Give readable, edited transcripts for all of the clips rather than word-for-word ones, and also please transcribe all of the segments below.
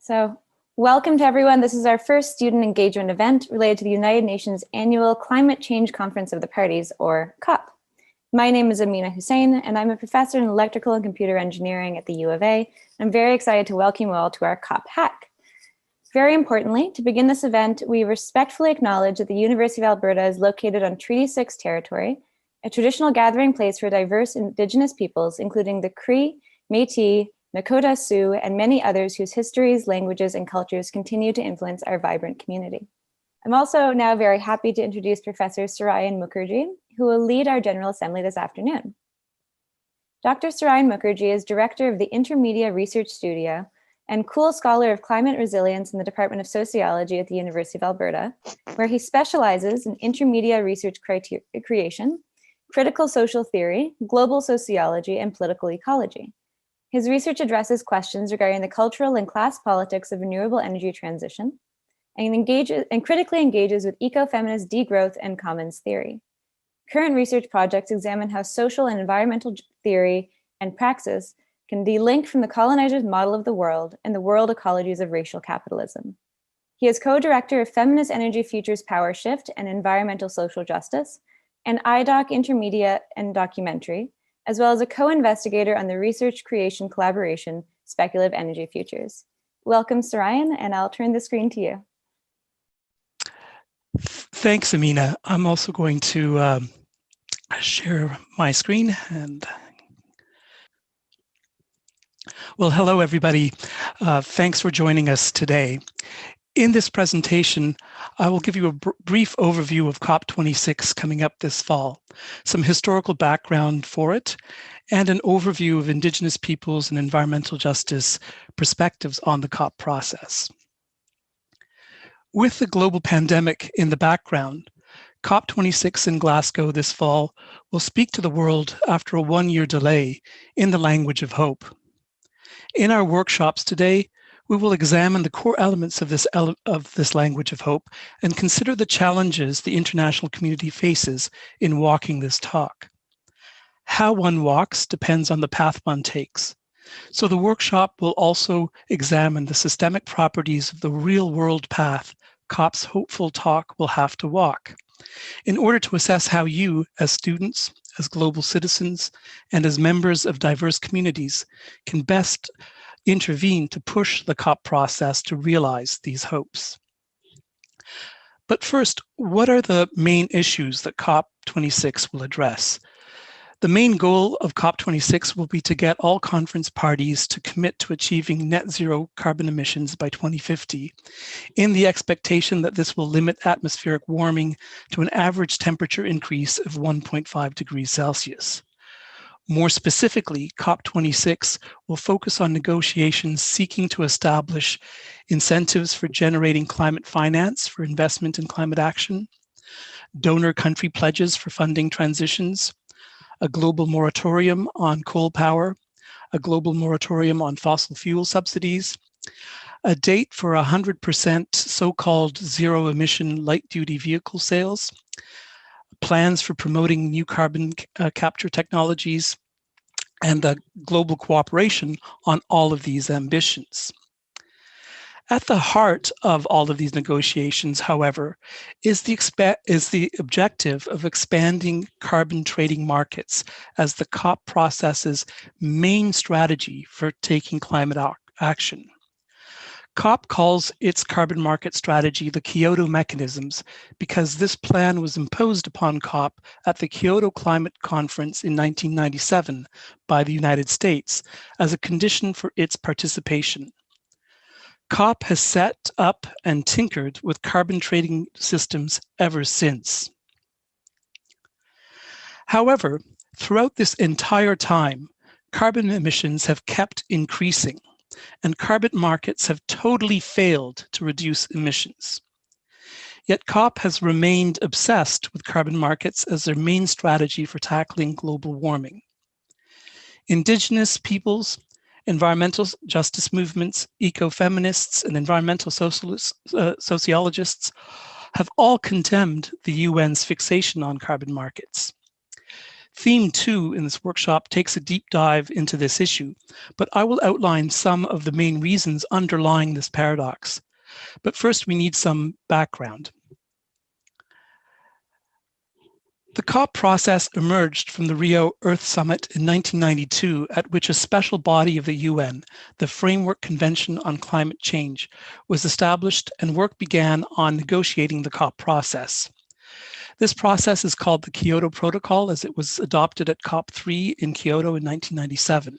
So welcome to everyone. This is our first student engagement event related to the United Nations Annual Climate Change Conference of the Parties, or COP. My name is Amina Hussein, and I'm a professor in electrical and computer engineering at the U of A. I'm very excited to welcome you all to our COP hack. Very importantly, to begin this event, we respectfully acknowledge that the University of Alberta is located on Treaty 6 territory, a traditional gathering place for diverse Indigenous peoples, including the Cree, Métis, Nakota, Sioux, and many others whose histories, languages, and cultures continue to influence our vibrant community. I'm also now very happy to introduce Professor Sourayan Mookerjea, who will lead our General Assembly this afternoon. Dr. Sourayan Mookerjea is Director of the Intermedia Research Studio and Kule Scholar of Climate Resilience in the Department of Sociology at the University of Alberta, where he specializes in intermedia research creation, critical social theory, global sociology, and political ecology. His research addresses questions regarding the cultural and class politics of renewable energy transition and critically engages with ecofeminist degrowth and commons theory. Current research projects examine how social and environmental theory and praxis can be linked from the colonizer's model of the world and the world ecologies of racial capitalism. He is co-director of Feminist Energy Futures Power Shift and Environmental Social Justice, and IDOC Intermedia and Documentary, as well as a co-investigator on the research creation collaboration, Speculative Energy Futures. Welcome, Sourayan, and I'll turn the screen to you. Thanks, Amina. I'm also going to share my screen. Well, hello, everybody. Thanks for joining us today. In this presentation, I will give you a brief overview of COP26 coming up this fall, some historical background for it, and an overview of Indigenous peoples and environmental justice perspectives on the COP process. With the global pandemic in the background, COP26 in Glasgow this fall will speak to the world after a one-year delay in the language of hope. In our workshops today, we will examine the core elements of this language of hope and consider the challenges the international community faces in walking this talk. How one walks depends on the path one takes. So the workshop will also examine the systemic properties of the real-world path COP's hopeful talk will have to walk, in order to assess how you, as students, as global citizens, and as members of diverse communities, can best intervene to push the COP process to realize these hopes. But first, what are the main issues that COP26 will address? The main goal of COP26 will be to get all conference parties to commit to achieving net zero carbon emissions by 2050, in the expectation that this will limit atmospheric warming to an average temperature increase of 1.5 degrees Celsius. More specifically, COP26 will focus on negotiations seeking to establish incentives for generating climate finance for investment in climate action, donor country pledges for funding transitions, a global moratorium on coal power, a global moratorium on fossil fuel subsidies, a date for 100% so-called zero-emission light-duty vehicle sales, plans for promoting new carbon capture technologies, and the global cooperation on all of these ambitions. At the heart of all of these negotiations, however, is the objective of expanding carbon trading markets as the COP process's main strategy for taking climate action. COP calls its carbon market strategy the Kyoto mechanisms because this plan was imposed upon COP at the Kyoto Climate Conference in 1997 by the United States as a condition for its participation. COP has set up and tinkered with carbon trading systems ever since. However, throughout this entire time, carbon emissions have kept increasing, and carbon markets have totally failed to reduce emissions. Yet COP has remained obsessed with carbon markets as their main strategy for tackling global warming. Indigenous peoples, environmental justice movements, ecofeminists, and environmental sociologists have all condemned the UN's fixation on carbon markets. Theme 2 in this workshop takes a deep dive into this issue, but I will outline some of the main reasons underlying this paradox. But first, we need some background. The COP process emerged from the Rio Earth Summit in 1992, at which a special body of the UN, the Framework Convention on Climate Change, was established and work began on negotiating the COP process. This process is called the Kyoto Protocol, as it was adopted at COP3 in Kyoto in 1997.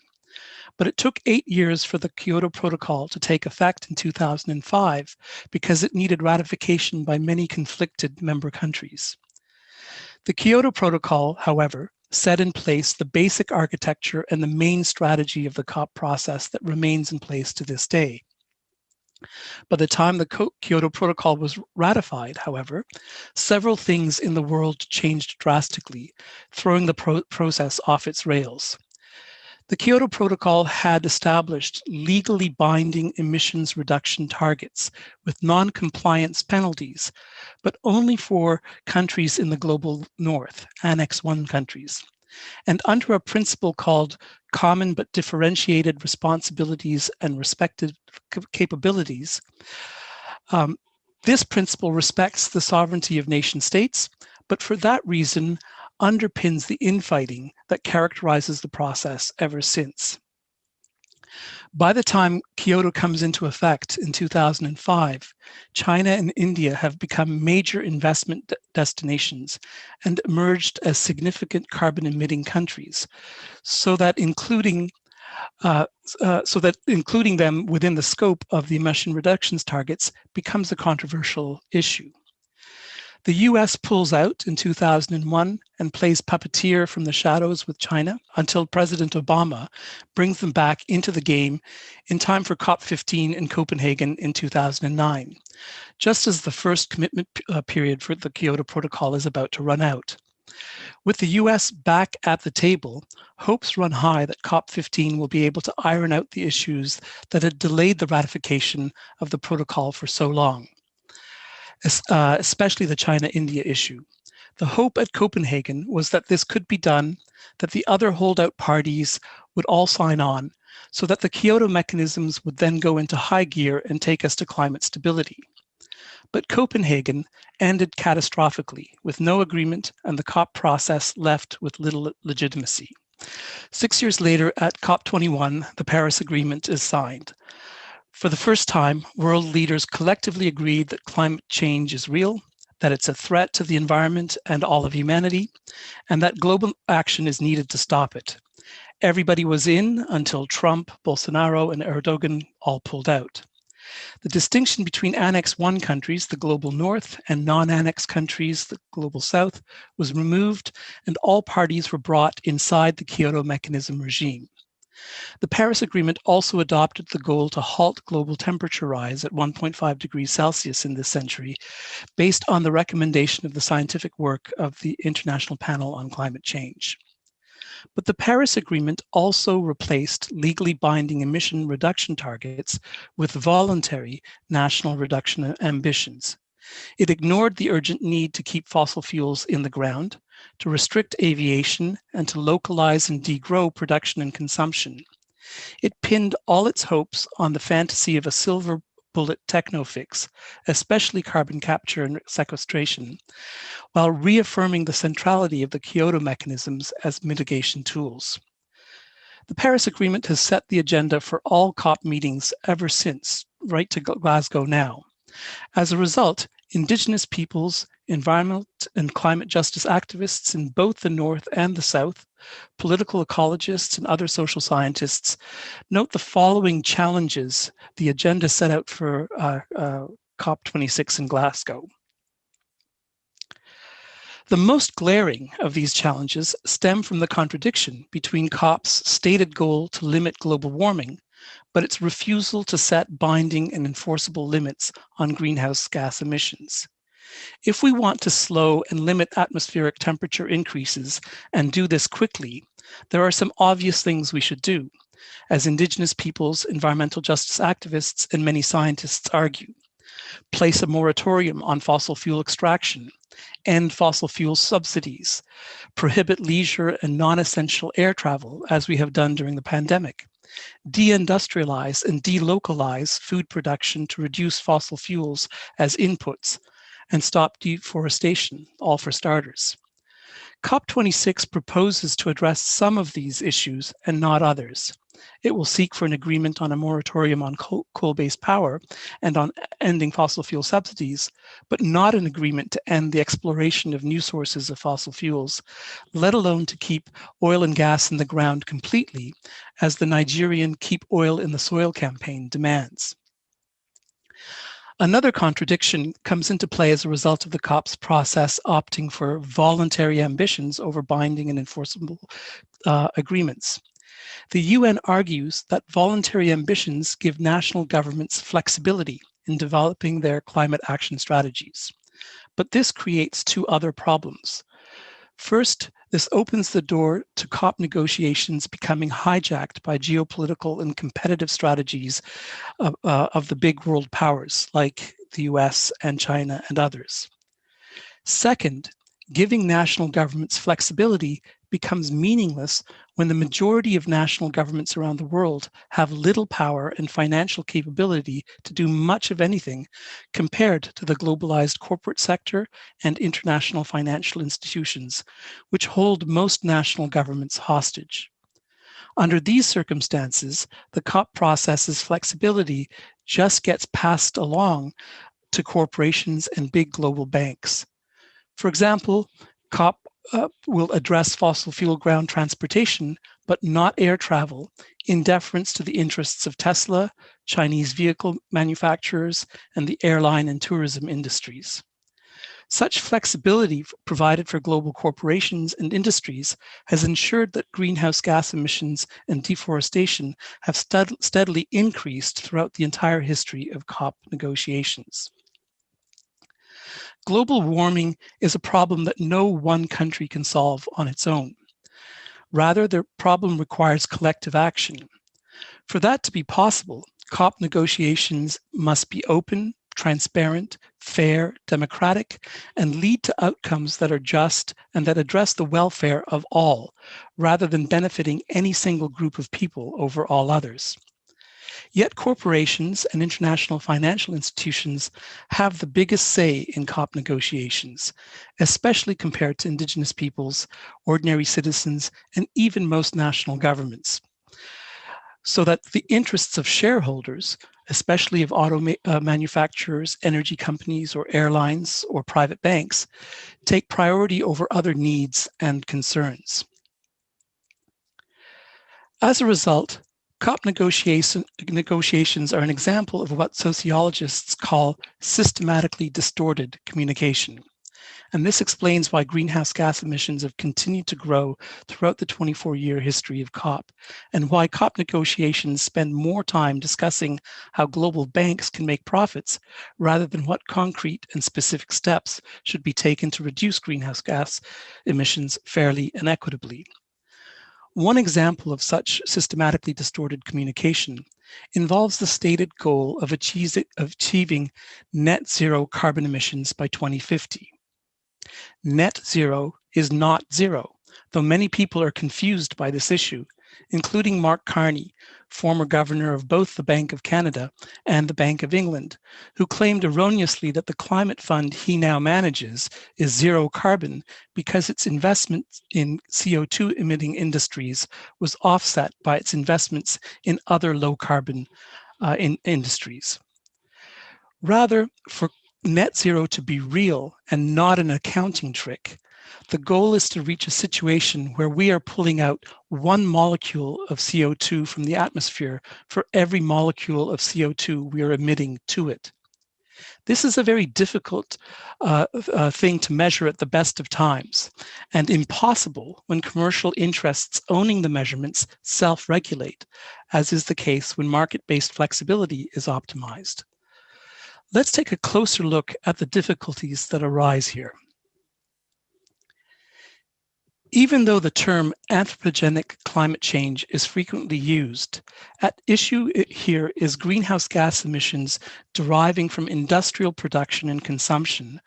But it took 8 years for the Kyoto Protocol to take effect in 2005 because it needed ratification by many conflicted member countries. The Kyoto Protocol, however, set in place the basic architecture and the main strategy of the COP process that remains in place to this day. By the time the Kyoto Protocol was ratified, however, several things in the world changed drastically, throwing the process off its rails. The Kyoto Protocol had established legally binding emissions reduction targets with non-compliance penalties, but only for countries in the global north, Annex 1 countries, and under a principle called common but differentiated responsibilities and respective capabilities. This principle respects the sovereignty of nation states, but for that reason underpins the infighting that characterizes the process ever since. By the time Kyoto comes into effect in 2005, China and India have become major investment destinations and emerged as significant carbon-emitting countries, so that including them within the scope of the emission reductions targets becomes a controversial issue. The US pulls out in 2001 and plays puppeteer from the shadows with China until President Obama brings them back into the game in time for COP15 in Copenhagen in 2009, just as the first commitment period for the Kyoto Protocol is about to run out. With the US back at the table, hopes run high that COP15 will be able to iron out the issues that had delayed the ratification of the protocol for so long. Especially the China-India issue. The hope at Copenhagen was that this could be done, that the other holdout parties would all sign on, so that the Kyoto mechanisms would then go into high gear and take us to climate stability. But Copenhagen ended catastrophically, with no agreement and the COP process left with little legitimacy. 6 years later, at COP21, the Paris Agreement is signed. For the first time, world leaders collectively agreed that climate change is real, that it's a threat to the environment and all of humanity, and that global action is needed to stop it. Everybody was in until Trump, Bolsonaro, and Erdogan all pulled out. The distinction between Annex 1 countries, the global north, and non-annex countries, the global south, was removed, and all parties were brought inside the Kyoto mechanism regime. The Paris Agreement also adopted the goal to halt global temperature rise at 1.5 degrees Celsius in this century, based on the recommendation of the scientific work of the International Panel on Climate Change. But the Paris Agreement also replaced legally binding emission reduction targets with voluntary national reduction ambitions. It ignored the urgent need to keep fossil fuels in the ground, to restrict aviation, and to localize and degrow production and consumption. It pinned all its hopes on the fantasy of a silver bullet techno-fix, especially carbon capture and sequestration, while reaffirming the centrality of the Kyoto mechanisms as mitigation tools. The Paris Agreement has set the agenda for all COP meetings ever since, right to Glasgow now. As a result, Indigenous peoples, environment and climate justice activists in both the North and the South, political ecologists and other social scientists note the following challenges the agenda set out for COP26 in Glasgow. The most glaring of these challenges stem from the contradiction between COP's stated goal to limit global warming, but its refusal to set binding and enforceable limits on greenhouse gas emissions. If we want to slow and limit atmospheric temperature increases and do this quickly, there are some obvious things we should do, as Indigenous peoples, environmental justice activists, and many scientists argue. place a moratorium on fossil fuel extraction, end fossil fuel subsidies, prohibit leisure and non-essential air travel, as we have done during the pandemic, deindustrialize and delocalize food production to reduce fossil fuels as inputs, and stop deforestation, all for starters. COP26 proposes to address some of these issues and not others. It will seek for an agreement on a moratorium on coal-based power and on ending fossil fuel subsidies, but not an agreement to end the exploration of new sources of fossil fuels, let alone to keep oil and gas in the ground completely, as the Nigerian Keep Oil in the Soil campaign demands. Another contradiction comes into play as a result of the COP's process opting for voluntary ambitions over binding and enforceable agreements. The UN argues that voluntary ambitions give national governments flexibility in developing their climate action strategies. But this creates two other problems. First, this opens the door to COP negotiations becoming hijacked by geopolitical and competitive strategies of the big world powers like the US and China and others. Second, giving national governments flexibility becomes meaningless when the majority of national governments around the world have little power and financial capability to do much of anything compared to the globalized corporate sector and international financial institutions, which hold most national governments hostage. Under these circumstances, the COP process's flexibility just gets passed along to corporations and big global banks. For example, COP will address fossil fuel ground transportation, but not air travel, in deference to the interests of Tesla, Chinese vehicle manufacturers, and the airline and tourism industries. Such flexibility provided for global corporations and industries has ensured that greenhouse gas emissions and deforestation have steadily increased throughout the entire history of COP negotiations. Global warming is a problem that no one country can solve on its own. Rather, the problem requires collective action. For that to be possible, COP negotiations must be open, transparent, fair, democratic, and lead to outcomes that are just and that address the welfare of all, rather than benefiting any single group of people over all others. Yet corporations and international financial institutions have the biggest say in COP negotiations, especially compared to Indigenous peoples, ordinary citizens, and even most national governments. So that the interests of shareholders, especially of auto manufacturers, energy companies, or airlines, or private banks, take priority over other needs and concerns. As a result, COP negotiations are an example of what sociologists call systematically distorted communication. And this explains why greenhouse gas emissions have continued to grow throughout the 24-year history of COP, and why COP negotiations spend more time discussing how global banks can make profits rather than what concrete and specific steps should be taken to reduce greenhouse gas emissions fairly and equitably. One example of such systematically distorted communication involves the stated goal of achieving net zero carbon emissions by 2050. Net zero is not zero, though many people are confused by this issue, including Mark Carney, former governor of both the Bank of Canada and the Bank of England, who claimed erroneously that the climate fund he now manages is zero carbon because its investment in CO2 emitting industries was offset by its investments in other low carbon industries. Rather, for net zero to be real and not an accounting trick, the goal is to reach a situation where we are pulling out 1 molecule of CO2 from the atmosphere for every molecule of CO2 we are emitting to it. This is a very difficult thing to measure at the best of times, and impossible when commercial interests owning the measurements self-regulate, as is the case when market-based flexibility is optimized. Let's take a closer look at the difficulties that arise here. Even though the term anthropogenic climate change is frequently used, at issue here is greenhouse gas emissions deriving from industrial production and consumption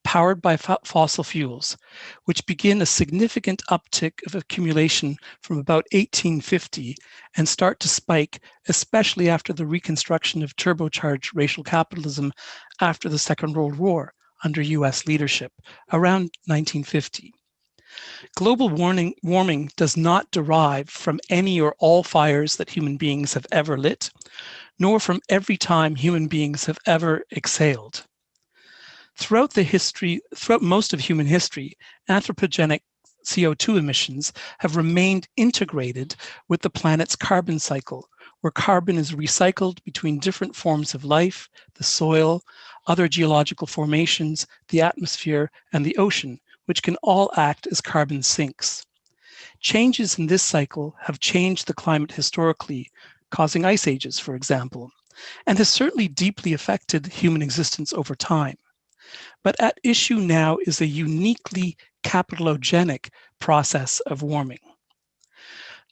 powered by fossil fuels, which begin a significant uptick of accumulation from about 1850 and start to spike, especially after the reconstruction of turbocharged racial capitalism after the Second World War under US leadership around 1950. Global warming does not derive from any or all fires that human beings have ever lit, nor from every time human beings have ever exhaled. Throughout most of human history, anthropogenic CO2 emissions have remained integrated with the planet's carbon cycle, where carbon is recycled between different forms of life, the soil, other geological formations, the atmosphere, and the ocean, which can all act as carbon sinks. Changes in this cycle have changed the climate historically, causing ice ages, for example, and has certainly deeply affected human existence over time. But at issue now is a uniquely capitalogenic process of warming.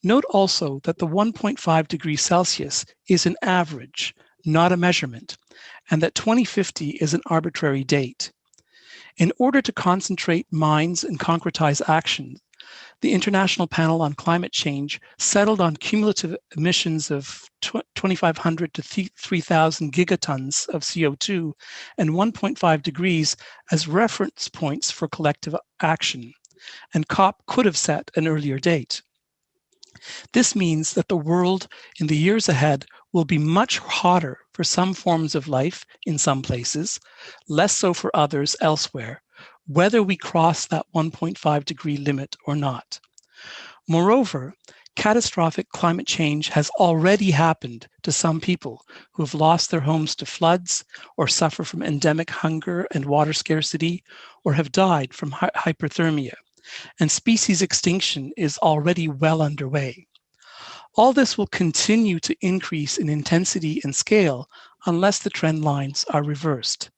Note also that the 1.5 degrees Celsius is an average, not a measurement, and that 2050 is an arbitrary date. In order to concentrate minds and concretize action, the International Panel on Climate Change settled on cumulative emissions of 2,500 to 3,000 gigatons of CO2 and 1.5 degrees as reference points for collective action, and COP could have set an earlier date. This means that the world in the years ahead will be much hotter for some forms of life in some places, less so for others elsewhere, whether we cross that 1.5 degree limit or not. Moreover, catastrophic climate change has already happened to some people who have lost their homes to floods or suffer from endemic hunger and water scarcity or have died from hyperthermia, and species extinction is already well underway. All this will continue to increase in intensity and scale unless the trend lines are reversed.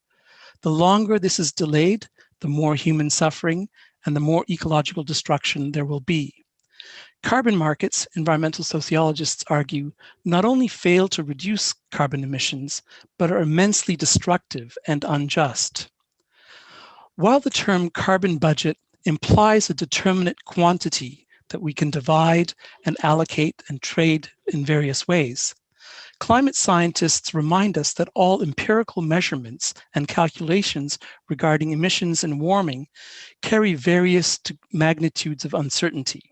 The longer this is delayed, the more human suffering and the more ecological destruction there will be. Carbon markets, environmental sociologists argue, not only fail to reduce carbon emissions, but are immensely destructive and unjust. While the term carbon budget implies a determinate quantity that we can divide and allocate and trade in various ways, climate scientists remind us that all empirical measurements and calculations regarding emissions and warming carry various magnitudes of uncertainty.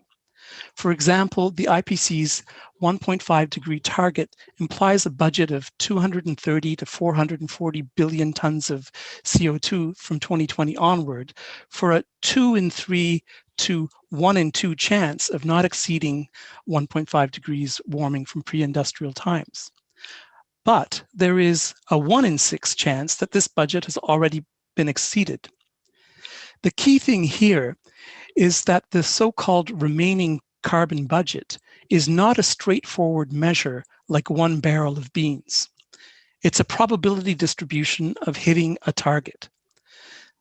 For example, the IPCC's 1.5 degree target implies a budget of 230 to 440 billion tons of CO2 from 2020 onward for a 2 in 3 to 1 in 2 chance of not exceeding 1.5 degrees warming from pre-industrial times. But there is a 1 in 6 chance that this budget has already been exceeded. The key thing here is that the so-called remaining carbon budget is not a straightforward measure like one barrel of beans. It's a probability distribution of hitting a target.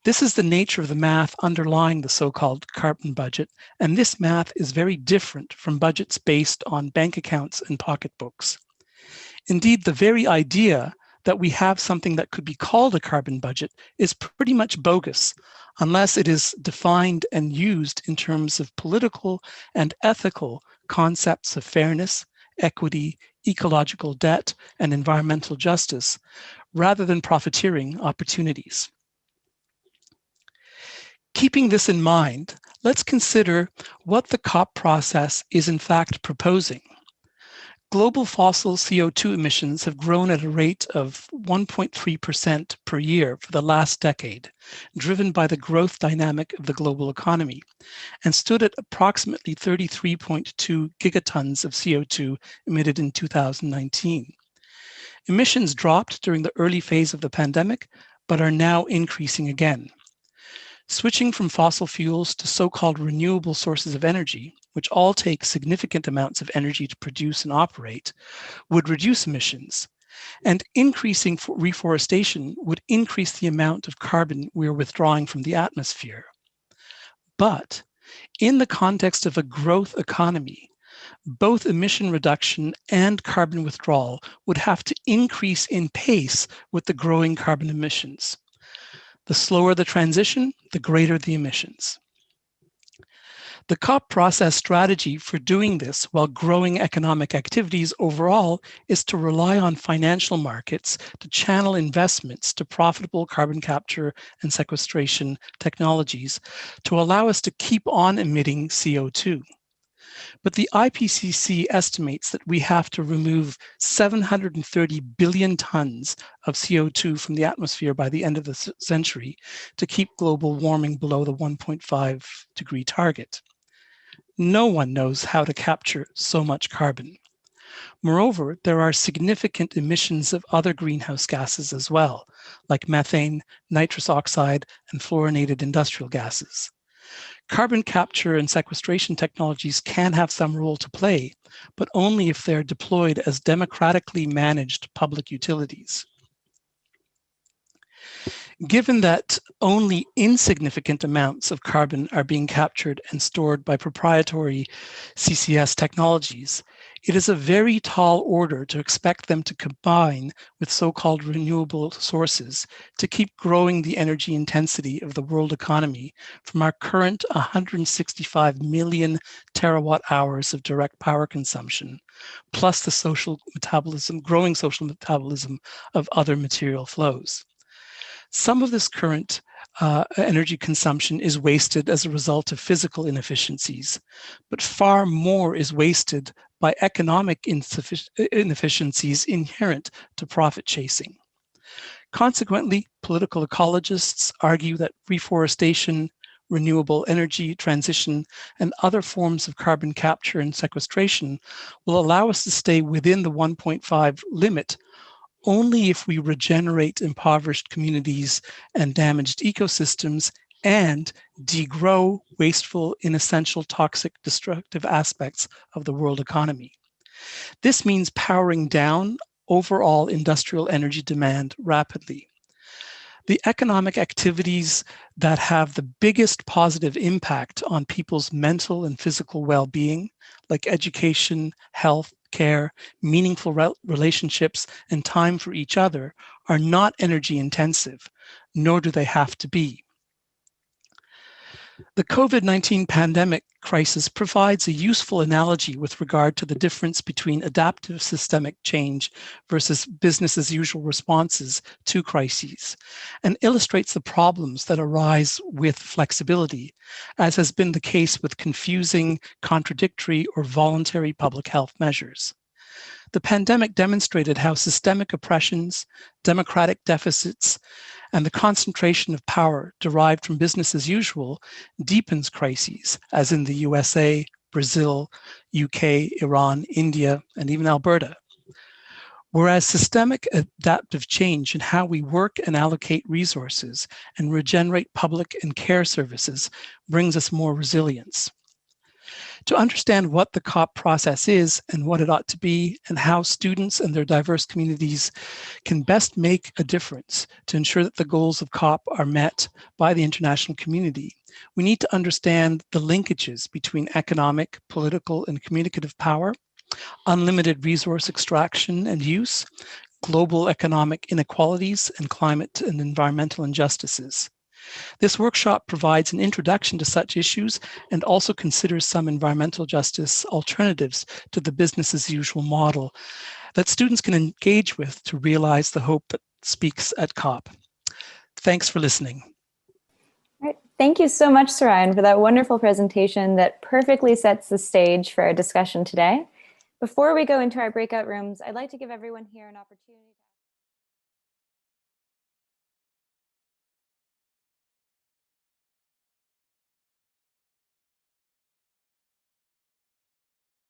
This is the nature of the math underlying the so-called carbon budget, and this math is very different from budgets based on bank accounts and pocketbooks. Indeed, the very idea that we have something that could be called a carbon budget is pretty much bogus unless it is defined and used in terms of political and ethical concepts of fairness, equity, ecological debt, and environmental justice, rather than profiteering opportunities. Keeping this in mind, let's consider what the COP process is in fact proposing. Global fossil CO2 emissions have grown at a rate of 1.3% per year for the last decade, driven by the growth dynamic of the global economy, and stood at approximately 33.2 gigatons of CO2 emitted in 2019. Emissions dropped during the early phase of the pandemic, but are now increasing again. Switching from fossil fuels to so-called renewable sources of energy, which all take significant amounts of energy to produce and operate, would reduce emissions, and increasing reforestation would increase the amount of carbon we are withdrawing from the atmosphere. But In the context of a growth economy, both emission reduction and carbon withdrawal would have to increase in pace with the growing carbon emissions. The slower the transition, the greater the emissions. The COP process strategy for doing this while growing economic activities overall is to rely on financial markets to channel investments to profitable carbon capture and sequestration technologies to allow us to keep on emitting CO2. But the IPCC estimates that we have to remove 730 billion tons of CO2 from the atmosphere by the end of the century to keep global warming below the 1.5 degree target. No one knows how to capture so much carbon. Moreover, there are significant emissions of other greenhouse gases as well, like methane, nitrous oxide, and fluorinated industrial gases. Carbon capture and sequestration technologies can have some role to play, but only if they're deployed as democratically managed public utilities. Given that only insignificant amounts of carbon are being captured and stored by proprietary CCS technologies, it is a very tall order to expect them to combine with so-called renewable sources to keep growing the energy intensity of the world economy from our current 165 million terawatt hours of direct power consumption, plus the growing social metabolism of other material flows. Some of this current energy consumption is wasted as a result of physical inefficiencies, but far more is wasted by economic inefficiencies inherent to profit chasing. Consequently, political ecologists argue that reforestation, renewable energy transition, and other forms of carbon capture and sequestration will allow us to stay within the 1.5 limit only if we regenerate impoverished communities and damaged ecosystems and degrow wasteful, inessential, toxic, destructive aspects of the world economy. This means powering down overall industrial energy demand rapidly. The economic activities that have the biggest positive impact on people's mental and physical well-being, like education, health, care, meaningful relationships, and time for each other, are not energy intensive, nor do they have to be. The COVID-19 pandemic crisis provides a useful analogy with regard to the difference between adaptive systemic change versus business as usual responses to crises, and illustrates the problems that arise with flexibility, as has been the case with confusing, contradictory, or voluntary public health measures. The pandemic demonstrated how systemic oppressions, democratic deficits, and the concentration of power derived from business as usual deepens crises, as in the USA, Brazil, UK, Iran, India, and even Alberta. Whereas systemic adaptive change in how we work and allocate resources and regenerate public and care services brings us more resilience. To understand what the COP process is and what it ought to be, and how students and their diverse communities can best make a difference to ensure that the goals of COP are met by the international community, we need to understand the linkages between economic, political, and communicative power, unlimited resource extraction and use, global economic inequalities, and climate and environmental injustices. This workshop provides an introduction to such issues and also considers some environmental justice alternatives to the business as usual model that students can engage with to realize the hope that speaks at COP. Thanks for listening. All right. Thank you so much, Sourayan, for that wonderful presentation that perfectly sets the stage for our discussion today. Before we go into our breakout rooms, I'd like to give everyone here an opportunity to